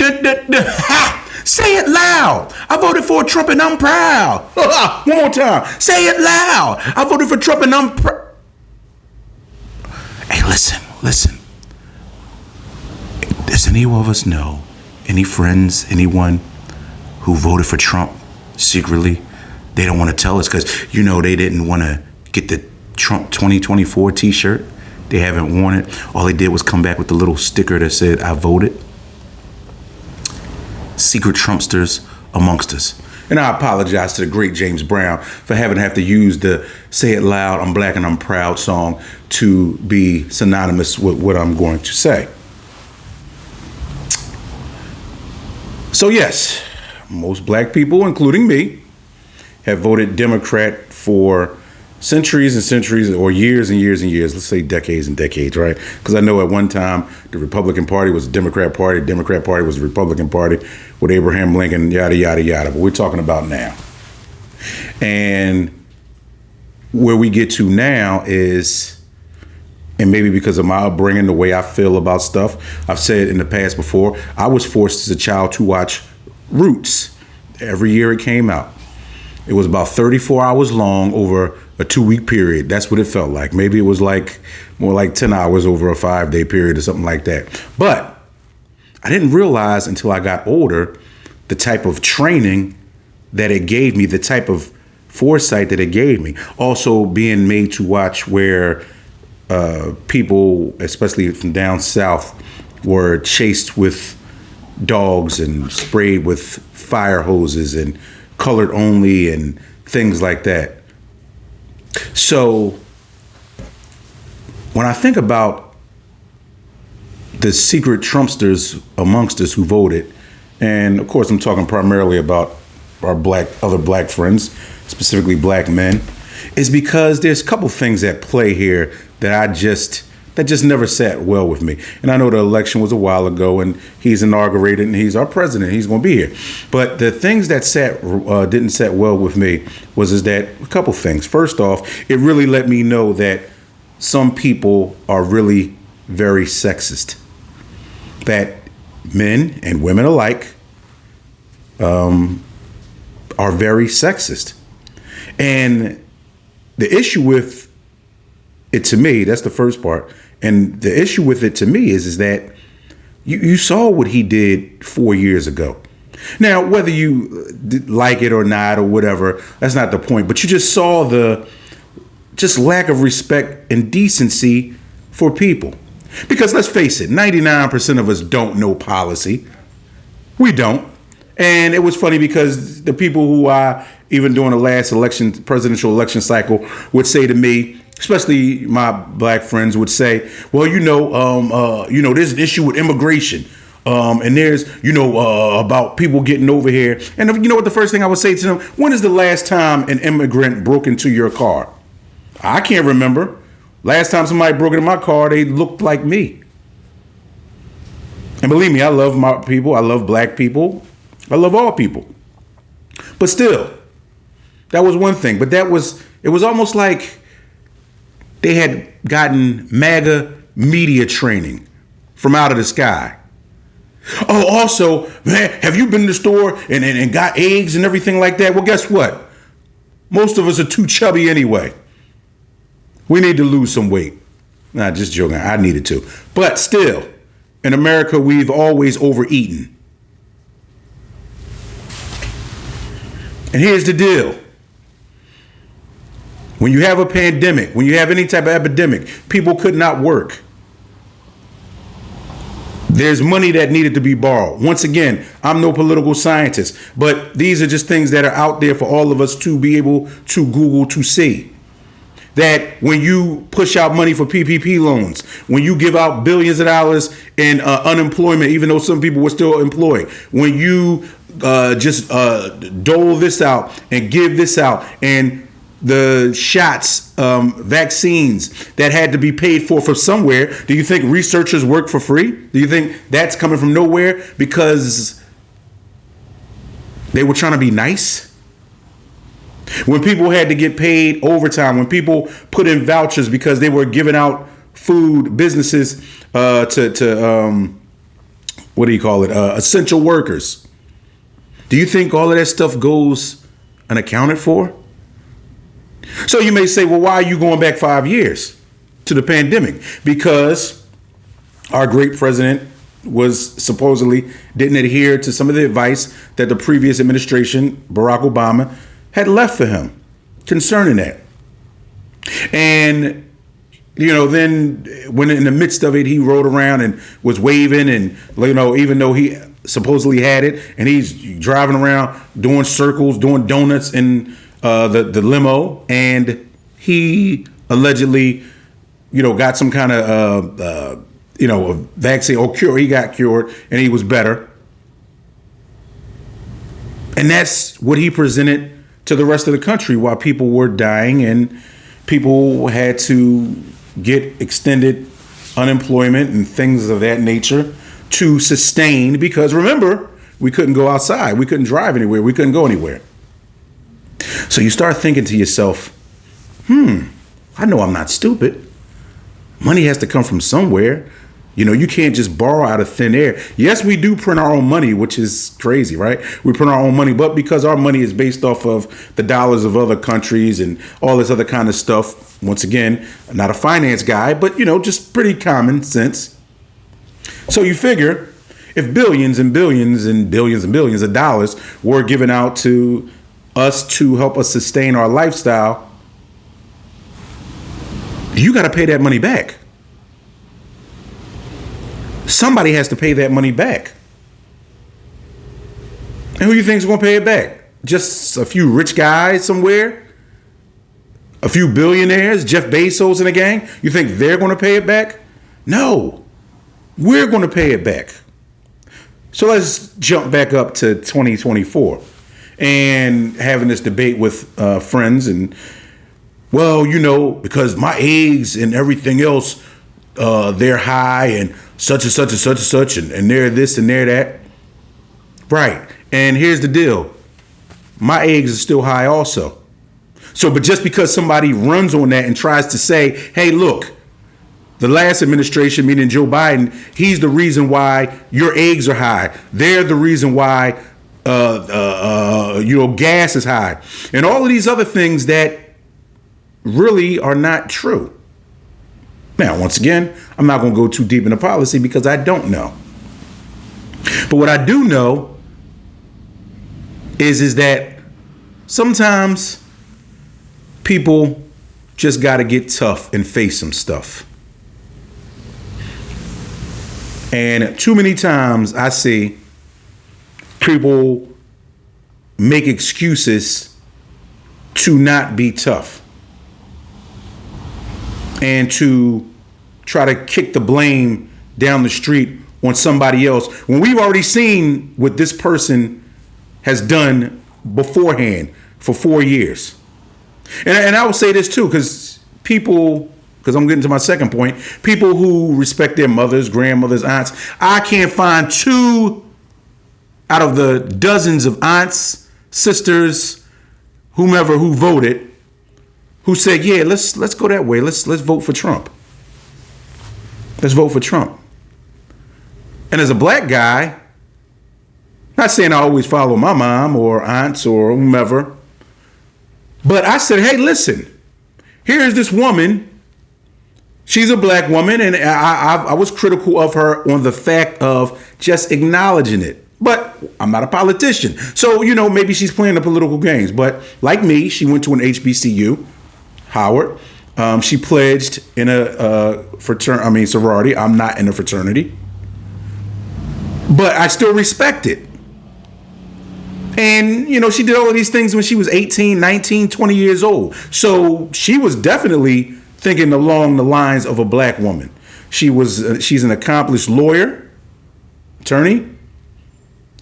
Ha! Say it loud. I voted for Trump and I'm proud. One more time. Say it loud. I voted for Trump and I'm proud. Hey, listen. Does any of us know, any friends, anyone who voted for Trump secretly? They don't want to tell us because, they didn't want to get the Trump 2024 t-shirt. They haven't worn it. All they did was come back with the little sticker that said, I voted. Secret Trumpsters amongst us. And I apologize to the great James Brown for having to have to use the Say It Loud, I'm Black and I'm Proud song to be synonymous with what I'm going to say. So yes, most black people, including me, have voted Democrat for centuries and centuries, or years and years and years. Let's say decades and decades, right? Because I know at one time the Republican Party was the Democrat Party, the Democrat Party was the Republican Party with Abraham Lincoln, yada, yada, yada. But we're talking about now. And where we get to now is, and maybe because of my upbringing, the way I feel about stuff, I've said in the past before, I was forced as a child to watch Roots every year it came out. It was about 34 hours long over a 2-week period. That's what it felt like. Maybe it was more like 10 hours over a 5-day period or something like that. But I didn't realize until I got older the type of training that it gave me, the type of foresight that it gave me. Also being made to watch where people, especially from down south, were chased with dogs and sprayed with fire hoses and colored only and things like that. So when I think about the secret Trumpsters amongst us who voted, and of course I'm talking primarily about our other black friends, specifically black men, is because there's a couple things at play here that just never sat well with me. And I know the election was a while ago and he's inaugurated and he's our president. He's going to be here. But the things that didn't sit well with me is that a couple things. First off, it really let me know that some people are really very sexist. That men and women alike are very sexist. And the issue with it to me, that's the first part. And the issue with it to me is that you saw what he did 4 years ago. Now, whether you like it or not or whatever, that's not the point. But you just saw the lack of respect and decency for people. Because let's face it, 99% of us don't know policy. We don't. And it was funny because the people who even during the last presidential election cycle, would say to me, especially my black friends, would say, well, there's an issue with immigration. And there's, about people getting over here. And you know what the first thing I would say to them, when is the last time an immigrant broke into your car? I can't remember. Last time somebody broke into my car, they looked like me. And believe me, I love my people. I love black people. I love all people. But still, that was one thing. But it was almost like they had gotten MAGA media training from out of the sky. Oh, also, man, have you been to the store and got eggs and everything like that? Well, guess what? Most of us are too chubby anyway. We need to lose some weight. Nah, just joking. I needed to. But still, in America, we've always overeaten. And here's the deal. When you have a pandemic, when you have any type of epidemic, people could not work. There's money that needed to be borrowed. Once again, I'm no political scientist, but these are just things that are out there for all of us to be able to Google to see. That when you push out money for PPP loans, when you give out billions of dollars in unemployment, even though some people were still employed, when you dole this out and give this out, and the shots, vaccines that had to be paid for from somewhere, do you think researchers work for free? Do you think that's coming from nowhere because they were trying to be nice? When people had to get paid overtime, when people put in vouchers because they were giving out food, businesses to what do you call it? Essential workers. Do you think all of that stuff goes unaccounted for? So you may say, well, why are you going back 5 years to the pandemic? Because our great president was supposedly didn't adhere to some of the advice that the previous administration, Barack Obama, had left for him concerning that. And, then when in the midst of it, he rode around and was waving and, even though he supposedly had it, and he's driving around doing circles, doing donuts in the limo, and he allegedly, got some kind of, a vaccine or cure. He got cured and he was better. And that's what he presented to the rest of the country while people were dying and people had to get extended unemployment and things of that nature to sustain, because remember, we couldn't go outside. We couldn't drive anywhere. We couldn't go anywhere. So you start thinking to yourself, I know I'm not stupid. Money has to come from somewhere. You can't just borrow out of thin air. Yes, we do print our own money, which is crazy, right? We print our own money, but because our money is based off of the dollars of other countries and all this other kind of stuff. Once again, I'm not a finance guy, but, just pretty common sense. So you figure if billions and billions and billions and billions of dollars were given out to us to help us sustain our lifestyle, you got to pay that money back. Somebody has to pay that money back. And who do you think is going to pay it back? Just a few rich guys somewhere? A few billionaires? Jeff Bezos and a gang? You think they're going to pay it back? No. We're going to pay it back. So let's jump back up to 2024 and having this debate with friends and, because my eggs and everything else, they're high and such and such and such and such, and they're this and they're that. Right. And here's the deal. My eggs are still high also. So, but just because somebody runs on that and tries to say, hey, look, the last administration, meaning Joe Biden, he's the reason why your eggs are high. They're the reason why, gas is high. And all of these other things that really are not true. Now, once again, I'm not going to go too deep into policy because I don't know. But what I do know is that sometimes people just got to get tough and face some stuff. And too many times I see people make excuses to not be tough and to try to kick the blame down the street on somebody else when we've already seen what this person has done beforehand for 4 years. And I will say this too, because I'm getting to my second point, people who respect their mothers, grandmothers, aunts, I can't find 2 out of the dozens of aunts, sisters, whomever who voted, who said, yeah, let's go that way. Let's vote for Trump. Let's vote for Trump. And as a black guy, not saying I always follow my mom or aunts or whomever, but I said, hey, listen, here's this woman. She's a black woman, and I was critical of her on the fact of just acknowledging it. But I'm not a politician. So, maybe she's playing the political games. But like me, she went to an HBCU, Howard. She pledged in a sorority. I'm not in a fraternity. But I still respect it. And, she did all of these things when she was 18, 19, 20 years old. So she was definitely thinking along the lines of a black woman. She's an accomplished lawyer, attorney.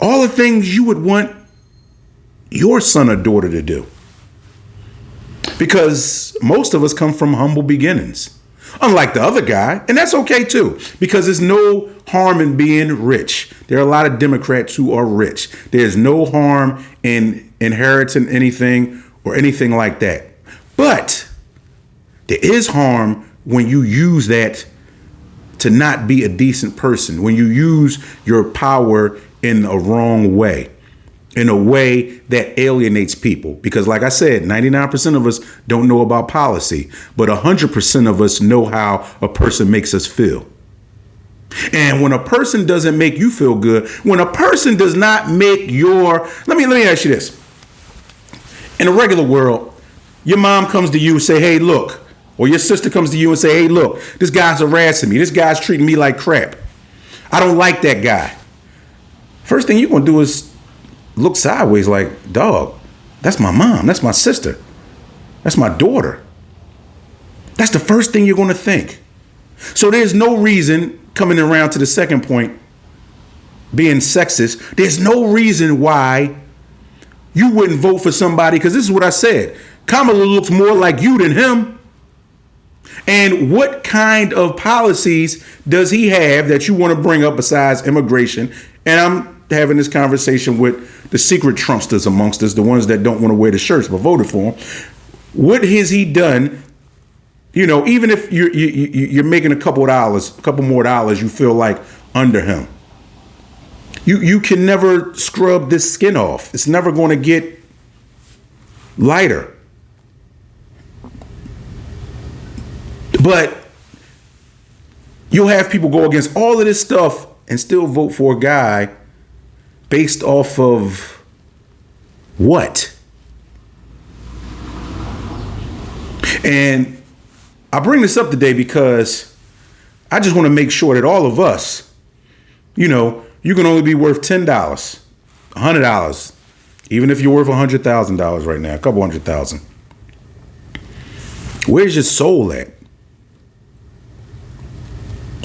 All the things you would want your son or daughter to do. Because most of us come from humble beginnings. Unlike the other guy, and that's okay too, because there's no harm in being rich. There are a lot of Democrats who are rich. There's no harm in inheriting anything or anything like that. But there is harm when you use that to not be a decent person, when you use your power in a wrong way, in a way that alienates people. Because like I said, 99% of us don't know about policy, but 100% of us know how a person makes us feel. And when a person doesn't make you feel good, when a person does not make let me ask you this. In a regular world, your mom comes to you and say, hey, look, or your sister comes to you and say, hey, look, this guy's harassing me. This guy's treating me like crap. I don't like that guy. First thing you're going to do is look sideways like, dog, that's my mom. That's my sister. That's my daughter. That's the first thing you're going to think. So there's no reason, coming around to the second point, being sexist, there's no reason why you wouldn't vote for somebody, because this is what I said. Kamala looks more like you than him. And what kind of policies does he have that you want to bring up besides immigration? And I'm having this conversation with the secret Trumpsters amongst us, the ones that don't want to wear the shirts but voted for him. What has he done? You know, even if you're making a couple more dollars, you feel like under him. You can never scrub this skin off. It's never going to get lighter. But you'll have people go against all of this stuff and still vote for a guy based off of what? And I bring this up today because I just want to make sure that all of us, you know, you can only be worth $10, $100, even if you're worth $100,000 right now, a couple $100,000. Where's your soul at?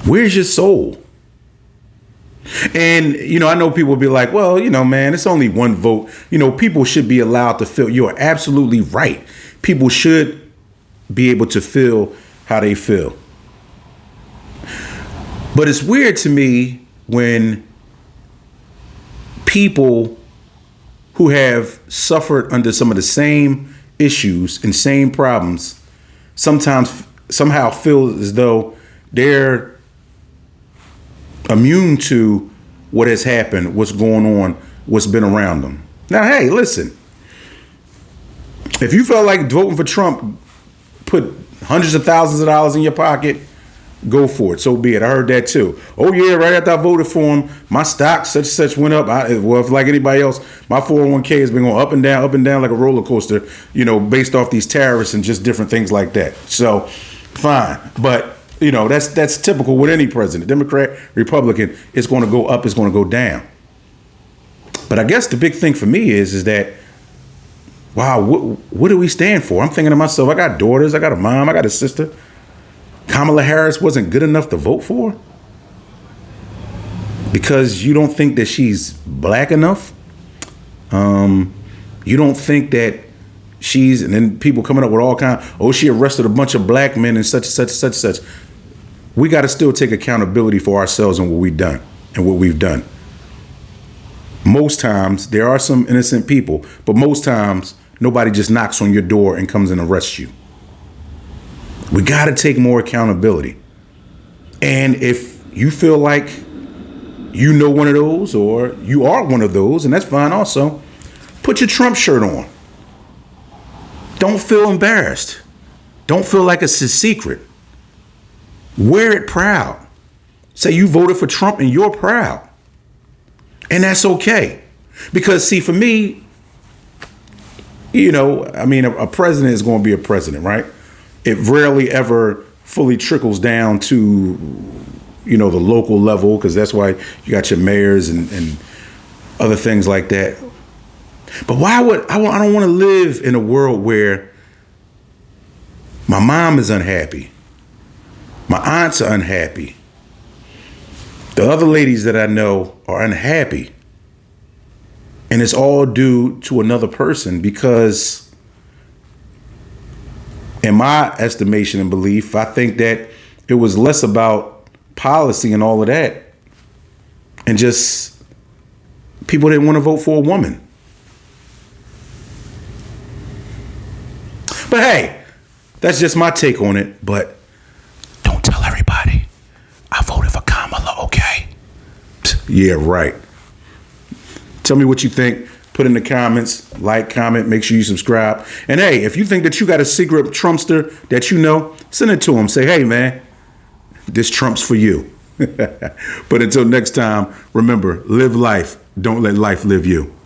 Where's your soul? And, you know, I know people will be like, well, you know, man, it's only one vote. You know, people should be allowed to feel. You're absolutely right. People should be able to feel how they feel. But it's weird to me when people who have suffered under some of the same issues and same problems somehow feel as though they're immune to what has happened, what's going on, what's been around them. Now, hey, listen, if you felt like voting for Trump put hundreds of thousands of dollars in your pocket, go for it. So be it. I heard that too. Oh yeah, right after I voted for him, my stock such and such went up. If like anybody else, my 401k has been going up and down like a roller coaster, you know, based off these tariffs and just different things like that. So fine. But you know, that's typical with any president, Democrat, Republican. It's going to go up, it's going to go down. But I guess the big thing for me is that, wow, what do we stand for? I'm thinking to myself, I got daughters, I got a mom, I got a sister. Kamala Harris wasn't good enough to vote for? Because you don't think that she's black enough? You don't think that and then people coming up with all kinds, she arrested a bunch of black men and such and such and such and such. We got to still take accountability for ourselves and what we've done. Most times there are some innocent people, but most times nobody just knocks on your door and comes and arrests you. We got to take more accountability. And if you feel like you know one of those or you are one of those, and that's fine also, put your Trump shirt on. Don't feel embarrassed. Don't feel like it's a secret. Wear it proud. Say you voted for Trump and you're proud. And that's okay. Because see, for me, you know, I mean, a president is going to be a president, right? It rarely ever fully trickles down to, you know, the local level, because that's why you got your mayors and other things like that. But I don't want to live in a world where my mom is unhappy. My aunts are unhappy. The other ladies that I know are unhappy. And it's all due to another person, because in my estimation and belief, I think that it was less about policy and all of that, and just people didn't want to vote for a woman. But hey, that's just my take on it. But don't tell everybody I voted Yeah, right. Tell me what you think. Put in the comments, like, comment, make sure you subscribe. And hey, if you think that you got a secret Trumpster that you know, send it to him. Say, hey, man, this Trump's for you. But until next time, remember, live life. Don't let life live you.